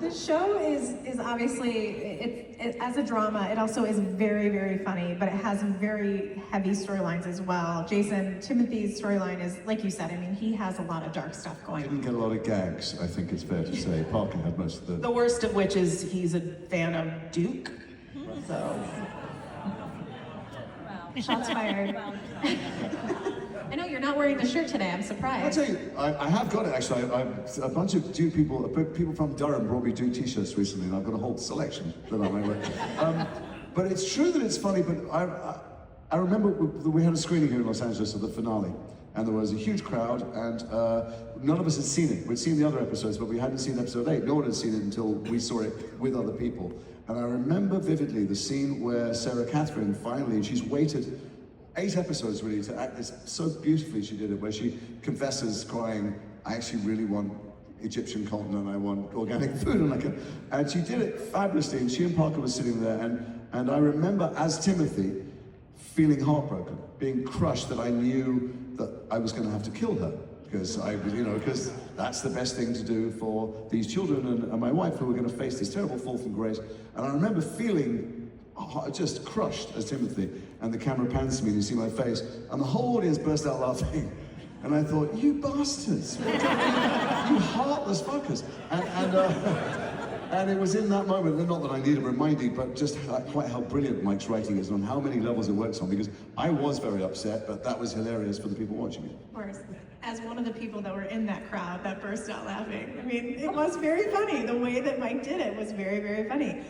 The show is obviously, as a drama, it also is very, very funny, but it has very heavy storylines as well. Jason, Timothy's storyline is, like you said, I mean, he has a lot of dark stuff going on. Didn't get a lot of gags, I think it's fair to say. Parker had most of The worst of which is he's a fan of Duke, so. Shots fired. I know you're not wearing the shirt today, I'm I'll surprised. tell you, I have got it actually. A bunch of Duke people from Durham brought me Duke t-shirts recently, and I've got a whole selection that I may wear. But it's true that it's funny, but I remember we had a screening here in Los Angeles of the finale, and there was a huge crowd, and none of us had seen it. We'd seen the other episodes, but we hadn't seen episode 8. No one had seen it until we saw it with other people. And I remember vividly the scene where Sarah Catherine finally, she's waited 8 episodes really to act this so beautifully. She did it, where she confesses crying, I actually really want Egyptian cotton and I want organic food, and she did it fabulously. And she and Parker were sitting there, and I remember as Timothy feeling heartbroken, being crushed that I knew that I was going to have to kill her, because because that's the best thing to do for these children and my wife, who were going to face this terrible fall from grace. And I remember feeling just crushed as Timothy, and the camera pans to me and you see my face, and the whole audience burst out laughing. And I thought, you bastards, you heartless fuckers. And it was in that moment, and not that I need a reminding, but just quite how brilliant Mike's writing is, and on how many levels it works on, because I was very upset, but that was hilarious for the people watching it. Of course, as one of the people that were in that crowd that burst out laughing, I mean, it was very funny. The way that Mike did it was very, very funny.